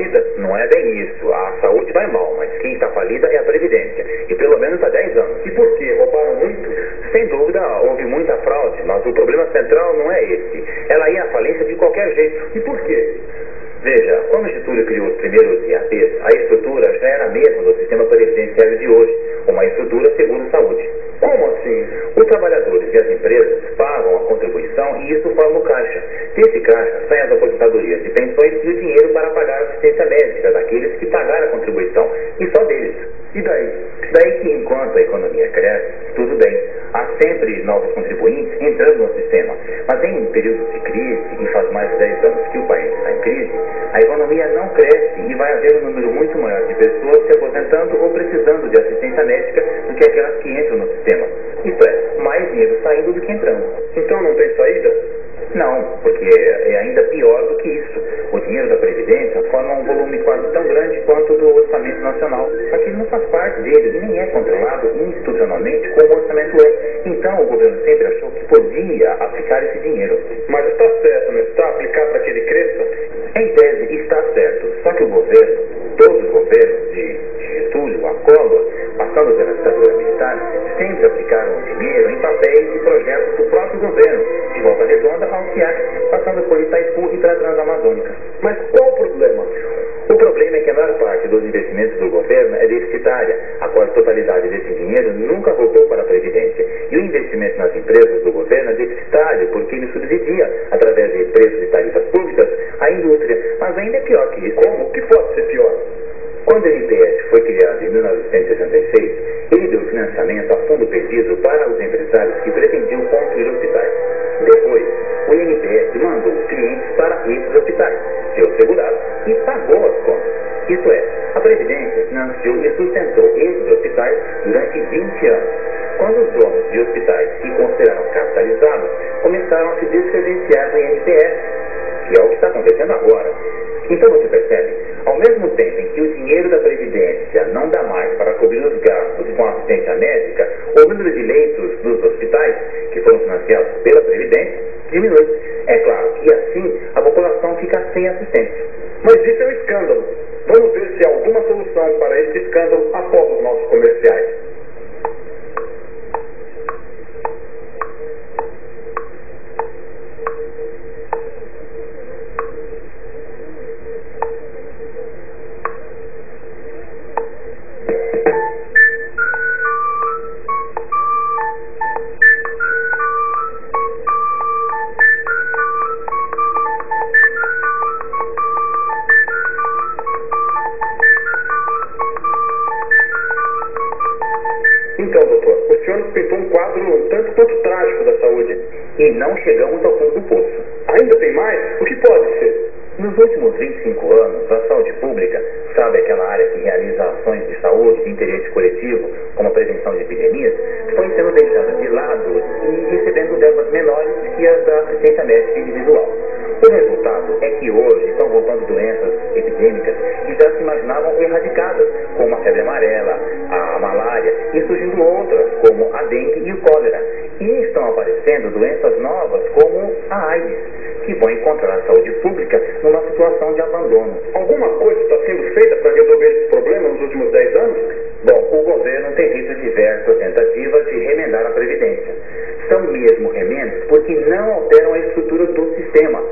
falida? Não é bem isso. A saúde vai mal, mas quem está falida é a Previdência. E pelo menos há 10 anos. E por quê? Roubaram muito? Sem dúvida, houve muita fraude, mas o problema central não é esse. Ela ia à falência de qualquer jeito. E por quê? Veja, quando Getúlio criou os primeiros IAPs, a estrutura já era a mesma do sistema previdenciário de hoje, uma estrutura seguro-saúde. Como assim? Os trabalhadores e as empresas pagam a contribuição e isso forma o caixa. Desse caixa saem as aposentadorias e pensões e o dinheiro para pagar a assistência médica daqueles que pagaram a contribuição, e só deles. E daí? Daí que enquanto a economia cresce, tudo bem. Há sempre novos contribuintes entrando no sistema. Mas em períodos de crise, e faz mais de 10 anos que o país está em crise, a economia não cresce e vai haver um número muito maior de pessoas se aposentando ou precisando de assistência médica do que aquelas que entram no sistema. Isto é, mais dinheiro saindo do que entrando. Então não tem saída? Não, porque é ainda pior do que isso. O dinheiro da Previdência forma um volume quase tão grande quanto o do orçamento nacional. Aquilo não faz parte dele e nem é controlado institucionalmente como o orçamento é. Então o governo sempre achou que podia aplicar esse dinheiro. Mas está certo, não está? Aplicar para que ele cresça? Em tese está certo, só que o governo, todos os governos de Getúlio a Collor, passando pela ditadura militar, sempre aplicaram o dinheiro em papéis e projetos do próprio governo, de Volta Redonda ao FIAC, passando por Itaipu e para a Transamazônica. Mas qual o problema? O problema é que a maior parte dos investimentos do governo é deficitária. A quase totalidade desse dinheiro nunca voltou para a Previdência. E o investimento nas empresas do governo é deficitário porque ele subsidia, através de preços e tarifas públicas, a indústria. Mas ainda é pior que isso. Como? O que pode ser pior? Quando o INPS foi criado em 1966, ele deu financiamento a fundo perdido para os empresários que pretendiam construir hospitais. Depois, o INPS mandou clientes para esses hospitais, seus segurados, e pagou as contas. Isto é, a Previdência financiou e sustentou esses hospitais durante 20 anos. Quando os donos de hospitais se consideraram capitalizados, começaram a se descredenciar do INPS, que é o que está acontecendo agora. Então você percebe, ao mesmo tempo em que o dinheiro da Previdência não dá mais para cobrir os gastos com assistência médica, o número de leitos dos hospitais, que foram financiados pela Previdência, diminui. É claro que assim a população fica sem assistência. Mas isso é um escândalo. Vamos ver se há alguma solução para esse escândalo após os nossos comerciais. Então, doutor, o senhor nos pintou um quadro um tanto quanto trágico da saúde. E não chegamos ao fundo do poço. Ainda tem mais? O que pode ser? Nos últimos 25 anos, a saúde pública, sabe aquela área que realiza ações de saúde de interesse coletivo, como a prevenção de epidemias, foi sendo deixada de lado e recebendo verbas menores que as da assistência médica individual. O resultado é que hoje estão voltando doenças epidêmicas que já se imaginavam erradicadas, como a febre amarela, a malária, e surgindo outras, como a dengue e o cólera. E estão aparecendo doenças novas, como a AIDS, que vão encontrar a saúde pública numa situação de abandono. Alguma coisa está sendo feita para resolver esse problema nos últimos 10 anos? Bom, o governo tem feito diversas tentativas de remendar a Previdência. São mesmo remendos porque não alteram a estrutura do sistema.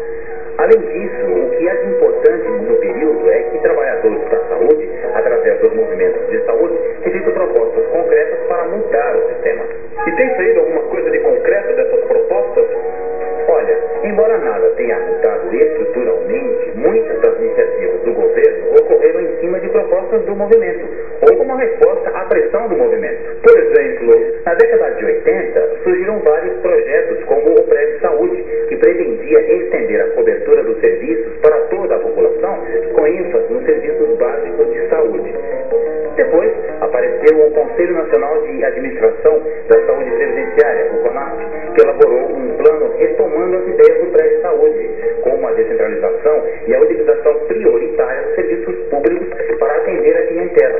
Além disso, o que é importante no período é que trabalhadores da saúde, através dos movimentos de saúde, têm feito propostas concretas para mudar o sistema. E tem saído alguma coisa de concreto dessas propostas? Olha, embora nada tenha mudado estruturalmente, muitas das iniciativas do governo ocorreram em cima de propostas do movimento, ou como resposta à pressão do movimento. Por exemplo, na década de 80, surgiram vários projetos, como o Prévio Saúde, que pretendia estender a cobertura dos serviços para toda a população, com ênfase nos serviços básicos de saúde. Depois, apareceu o Conselho Nacional de Administração da Saúde Previdenciária, o CONAP, que elaborou um plano retomando as ideias do Prévio Saúde, como a descentralização e a utilização prioritária dos serviços públicos para atender a clientela.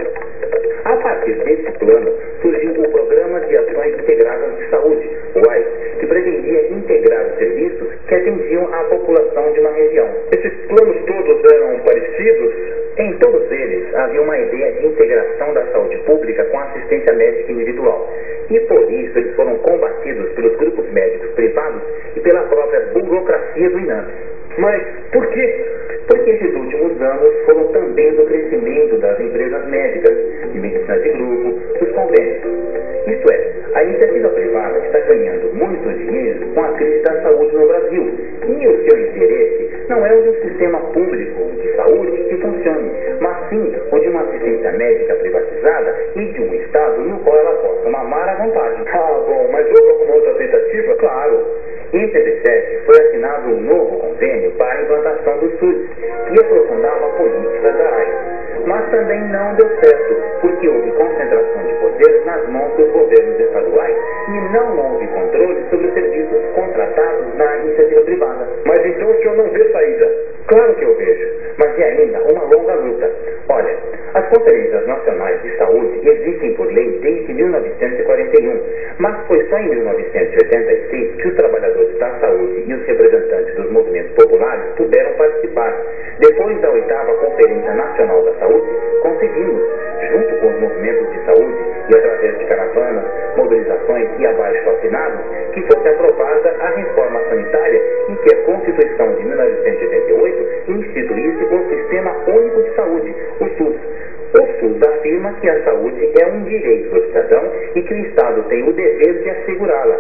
A partir desse plano, surgiu o Programa de Ações Integradas de Saúde, o AIS, que pretendia integrar os serviços que atendiam a população de uma região. Esses planos todos eram parecidos? havia uma ideia de integração da saúde pública com a assistência médica individual. E por isso eles foram combatidos pelos grupos médicos privados e pela própria burocracia do INAMPS. Mas por quê? Porque esses últimos anos foram também do crescimento das empresas médicas, de medicina de grupo, dos convênios. Isto é, a iniciativa privada está ganhando muito dinheiro com a crise da saúde no Brasil. E o seu interesse não é o de um sistema público de saúde que funcione, mas sim o de uma assistência médica privatizada e de um Estado no qual ela possa mamar à vontade. Ah, bom, mas houve alguma outra tentativa? Claro. Em 77 foi assinado um novo convênio para a implantação do SUS, que aprofundava a política da AIDS. Mas também não deu certo, porque houve concentração de poderes nas mãos dos governos estaduais e não houve controle sobre os serviços contratados na iniciativa privada. Mas então o senhor não vê saída? Claro que eu vejo, mas é ainda uma longa luta. Olha, as conferências nacionais de saúde existem por lei desde 1941, mas foi só em 1986 que os trabalhadores da saúde e os representantes dos movimentos populares puderam participar. Depois da 8ª Conferência Nacional da Saúde, conseguimos, junto com os movimentos de saúde e através de caravanas, mobilizações e abaixo-assinados, que fosse aprovada a reforma sanitária e que a Constituição de 1988 instituísse o Sistema Único de Saúde, o SUS. O SUS afirma que a saúde é um direito do cidadão e que o Estado tem o dever de assegurá-la.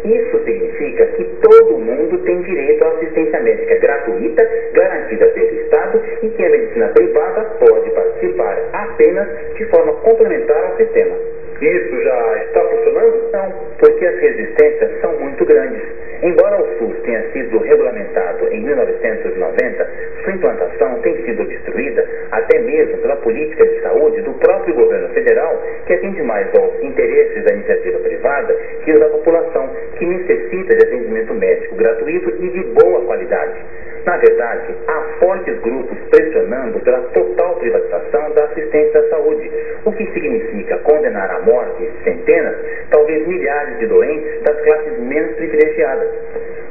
Isso significa que todo mundo tem direito à assistência médica gratuita, garantida pelo Estado, e que a medicina privada pode participar apenas de forma complementar ao sistema. Isso já está funcionando? Não, porque as resistências são muito grandes. Embora o SUS tenha sido regulamentado em 1990, sua implantação tem sido obstruída até mesmo pela política de saúde do próprio governo federal, que atende mais aos interesses da iniciativa privada que os da população, que necessita de atendimento médico gratuito e de boa qualidade. Na verdade, há fortes grupos pressionando pela total privatização da assistência à saúde, o que significa condenar à morte centenas, talvez milhares de doentes das classes menos privilegiadas.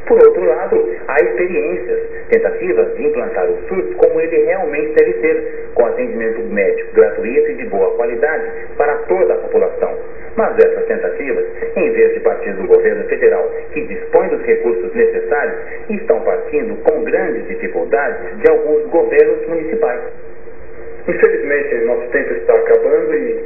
Por outro lado, há experiências, tentativas de implantar o SUS como ele realmente deve ser, com atendimento médico gratuito e de boa qualidade para toda a população. Mas essas tentativas, em vez de partir do governo federal, que dispõe dos recursos necessários, estão partindo com grandes dificuldades de alguns governos municipais. Infelizmente, nosso tempo está acabando e...